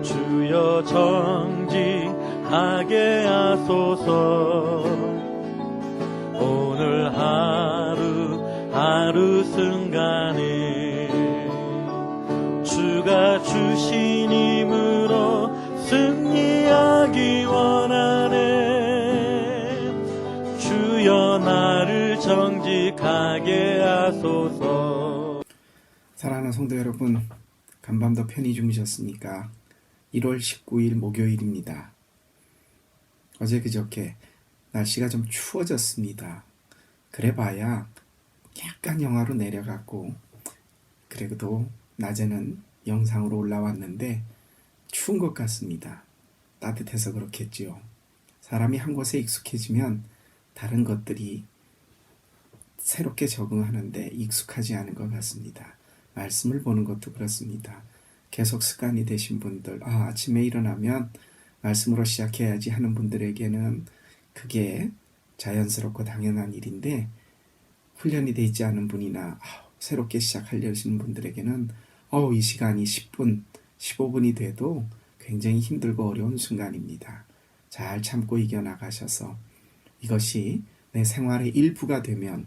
주여 정직하게 하소서. 오늘 하루 순간에 주가 주신 힘으로 승리하기 원하네. 주여 나를 정직하게 하소서. 사랑하는 성도 여러분, 간밤도 편히 주무셨습니까? 1월 19일 목요일입니다. 어제 그저께 날씨가 좀 추워졌습니다. 그래봐야 약간 영하로 내려갔고, 그래도 낮에는 영상으로 올라왔는데 추운 것 같습니다. 따뜻해서 그렇겠지요. 사람이 한 곳에 익숙해지면 다른 것들이 새롭게 적응하는데 익숙하지 않은 것 같습니다. 말씀을 보는 것도 그렇습니다. 계속 습관이 되신 분들, 아침에 일어나면 말씀으로 시작해야지 하는 분들에게는 그게 자연스럽고 당연한 일인데, 훈련이 되어 있지 않은 분이나 새롭게 시작하려는 분들에게는 이 시간이 10분, 15분이 돼도 굉장히 힘들고 어려운 순간입니다. 잘 참고 이겨나가셔서 이것이 내 생활의 일부가 되면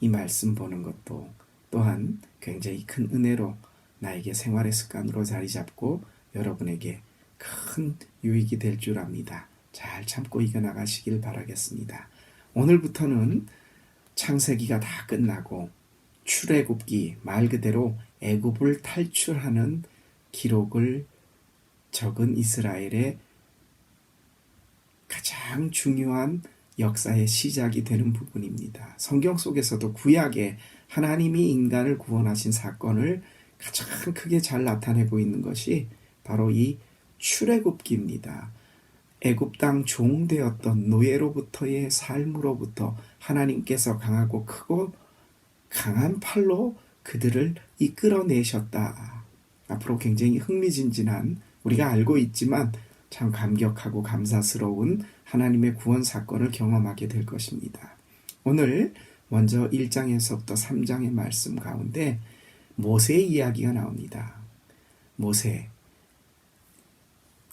이 말씀 보는 것도 또한 굉장히 큰 은혜로 나에게 생활의 습관으로 자리 잡고 여러분에게 큰 유익이 될 줄 압니다. 잘 참고 이겨나가시길 바라겠습니다. 오늘부터는 창세기가 다 끝나고 출애굽기, 말 그대로 애굽을 탈출하는 기록을 적은 이스라엘의 가장 중요한 역사의 시작이 되는 부분입니다. 성경 속에서도 구약에 하나님이 인간을 구원하신 사건을 가장 크게 잘 나타내고 있는 것이 바로 이 출애굽기입니다. 애굽 땅 종되었던 노예로부터의 삶으로부터 하나님께서 강하고 크고 강한 팔로 그들을 이끌어내셨다. 앞으로 굉장히 흥미진진한, 우리가 알고 있지만 참 감격하고 감사스러운 하나님의 구원 사건을 경험하게 될 것입니다. 오늘 먼저 1장에서부터 3장의 말씀 가운데 모세의 이야기가 나옵니다. 모세,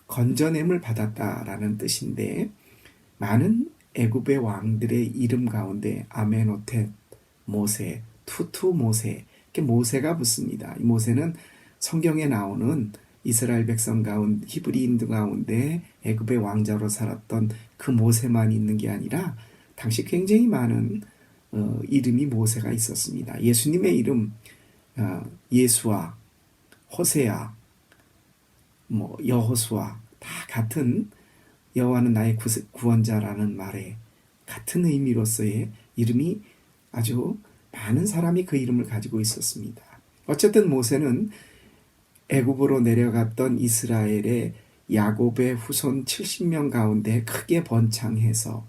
건져냄을 받았다라는 뜻인데, 많은 애굽의 왕들의 이름 가운데 아메노텝, 모세, 투투 모세, 이렇게 모세가 붙습니다. 이 모세는 성경에 나오는 이스라엘 백성 가운데, 히브리인들 가운데 애굽의 왕자로 살았던 그 모세만 있는 게 아니라 당시 굉장히 많은 이름이 모세가 있었습니다. 예수님의 이름 예수와 호세아, 여호수아 다 같은 여호와는 나의 구원자라는 말에 같은 의미로서의 이름이 아주 많은 사람이 그 이름을 가지고 있었습니다. 어쨌든 모세는 애굽으로 내려갔던 이스라엘의 야곱의 후손 70명 가운데 크게 번창해서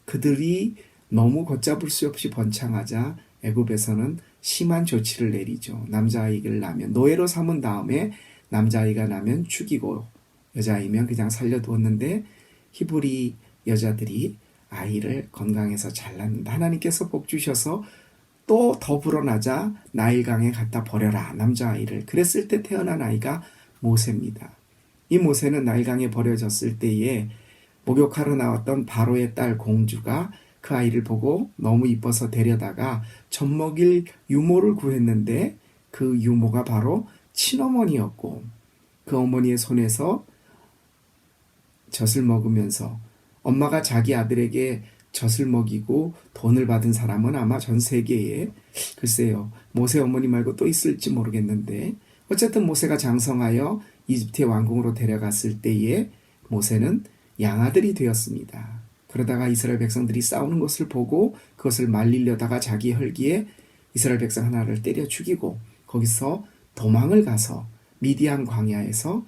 그들이 너무 걷잡을 수 없이 번창하자 애굽에서는 심한 조치를 내리죠. 남자아이를 낳으면 노예로 삼은 다음에 남자아이가 나면 죽이고 여자아이면 그냥 살려두었는데 히브리 여자들이 아이를 건강해서 잘 낳는다. 하나님께서 복 주셔서 또 더 불어나자 나일강에 갖다 버려라, 남자아이를. 그랬을 때 태어난 아이가 모세입니다. 이 모세는 나일강에 버려졌을 때에 목욕하러 나왔던 바로의 딸 공주가 그 아이를 보고 너무 이뻐서 데려다가 젖먹일 유모를 구했는데 그 유모가 바로 친어머니였고, 그 어머니의 손에서 젖을 먹으면서, 엄마가 자기 아들에게 젖을 먹이고 돈을 받은 사람은 아마 전 세계에, 글쎄요, 모세 어머니 말고 또 있을지 모르겠는데, 어쨌든 모세가 장성하여 이집트의 왕궁으로 데려갔을 때에 모세는 양아들이 되었습니다. 그러다가 이스라엘 백성들이 싸우는 것을 보고 그것을 말리려다가 자기 혈기에 이스라엘 백성 하나를 때려 죽이고 거기서 도망을 가서 미디안 광야에서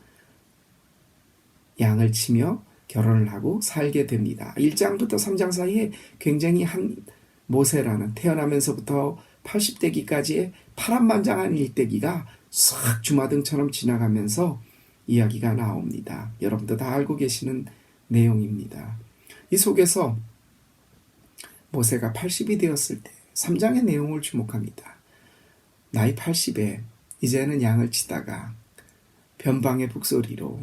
양을 치며 결혼을 하고 살게 됩니다. 1장부터 3장 사이에 굉장히 한 모세라는, 태어나면서부터 80대기까지의 파란만장한 일대기가 싹 주마등처럼 지나가면서 이야기가 나옵니다. 여러분도 다 알고 계시는 내용입니다. 이 속에서 모세가 80이 되었을 때 3장의 내용을 주목합니다. 나이 80에 이제는 양을 치다가 변방의 북소리로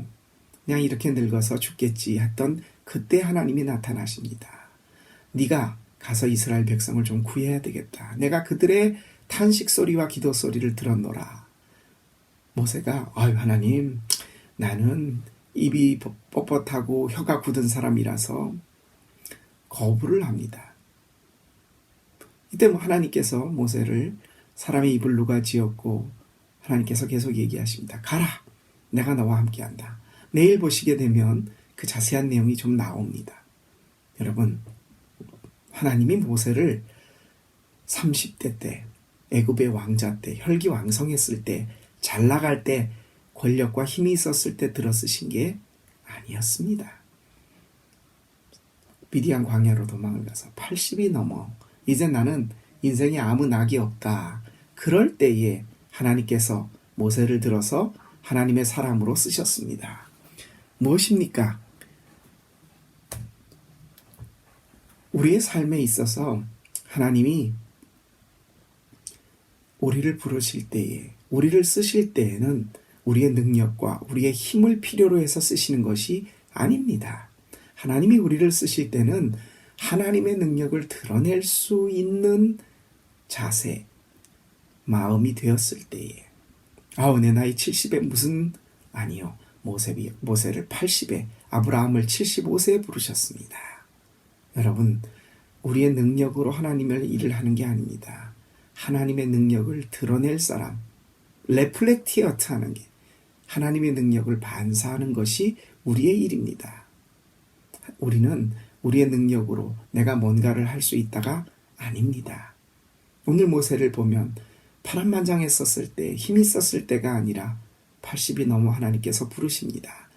그냥 이렇게 늙어서 죽겠지 했던 그때 하나님이 나타나십니다. 네가 가서 이스라엘 백성을 좀 구해야 되겠다. 내가 그들의 탄식 소리와 기도 소리를 들었노라. 모세가 아유 하나님 나는 입이 뻣뻣하고 혀가 굳은 사람이라서 거부를 합니다. 이때 하나님께서 모세를 사람의 입을 누가 지었고 하나님께서 계속 얘기하십니다. 가라. 내가 너와 함께한다. 내일 보시게 되면 그 자세한 내용이 좀 나옵니다. 여러분 하나님이 모세를 30대 때 애굽의 왕자 때 혈기왕성했을 때 잘 나갈 때 권력과 힘이 있었을 때 들어쓰신 게 아니었습니다. 미디안 광야로 도망을 가서 80이 넘어 이제 나는 인생에 아무 낙이 없다. 그럴 때에 하나님께서 모세를 들어서 하나님의 사람으로 쓰셨습니다. 무엇입니까? 우리의 삶에 있어서 하나님이 우리를 부르실 때에 우리를 쓰실 때에는 우리의 능력과 우리의 힘을 필요로 해서 쓰시는 것이 아닙니다. 하나님이 우리를 쓰실 때는 하나님의 능력을 드러낼 수 있는 자세, 마음이 되었을 때에 내 나이 70에 무슨 아니요. 모세를 80에 아브라함을 75세에 부르셨습니다. 여러분 우리의 능력으로 하나님의 일을 하는 게 아닙니다. 하나님의 능력을 드러낼 사람 레플렉티어트 하는 게 하나님의 능력을 반사하는 것이 우리의 일입니다. 우리는 우리의 능력으로 내가 뭔가를 할 수 있다가 아닙니다. 오늘 모세를 보면 파란만장했었을 때 힘이 있었을 때가 아니라 80이 넘어 하나님께서 부르십니다.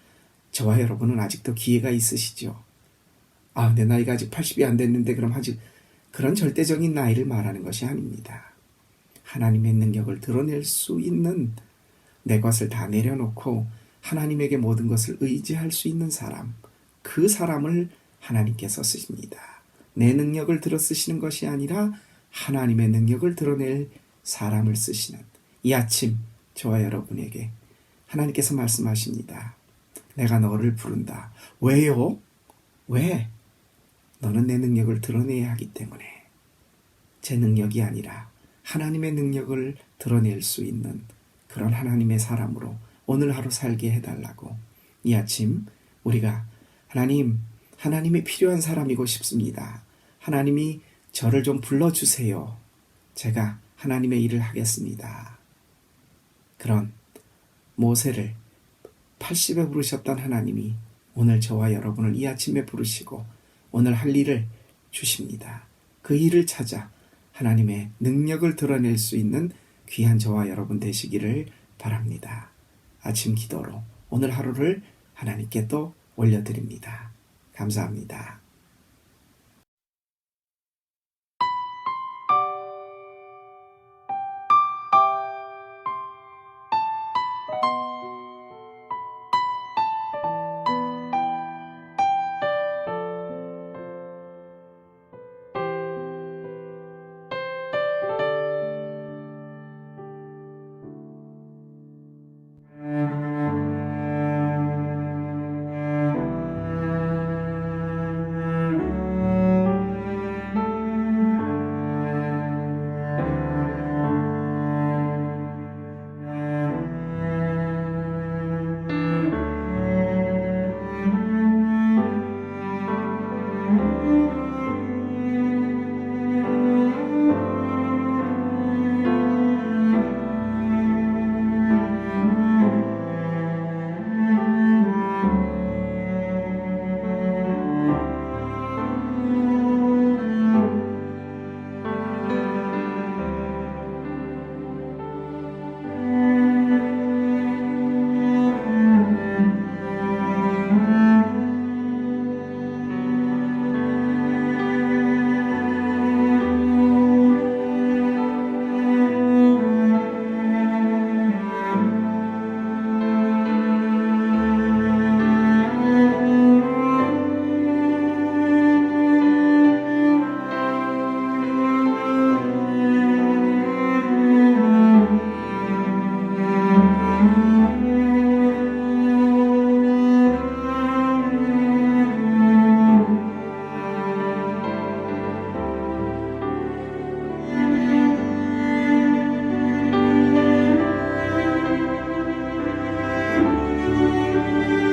저와 여러분은 아직도 기회가 있으시죠? 내 나이가 아직 80이 안 됐는데 그럼 아직 그런 절대적인 나이를 말하는 것이 아닙니다. 하나님의 능력을 드러낼 수 있는 내 것을 다 내려놓고 하나님에게 모든 것을 의지할 수 있는 사람, 그 사람을 하나님께서 쓰십니다. 내 능력을 들어 쓰시는 것이 아니라 하나님의 능력을 드러낼 사람을 쓰시는 이 아침 저와 여러분에게 하나님께서 말씀하십니다. 내가 너를 부른다. 왜요? 왜? 너는 내 능력을 드러내야 하기 때문에. 제 능력이 아니라 하나님의 능력을 드러낼 수 있는 그런 하나님의 사람으로 오늘 하루 살게 해달라고 이 아침 우리가 하나님이 필요한 사람이고 싶습니다. 하나님이 저를 좀 불러주세요. 제가 하나님의 일을 하겠습니다. 그런 모세를 80에 부르셨던 하나님이 오늘 저와 여러분을 이 아침에 부르시고 오늘 할 일을 주십니다. 그 일을 찾아 하나님의 능력을 드러낼 수 있는 귀한 저와 여러분 되시기를 바랍니다. 아침 기도로 오늘 하루를 하나님께 또 올려드립니다. 감사합니다. 아멘.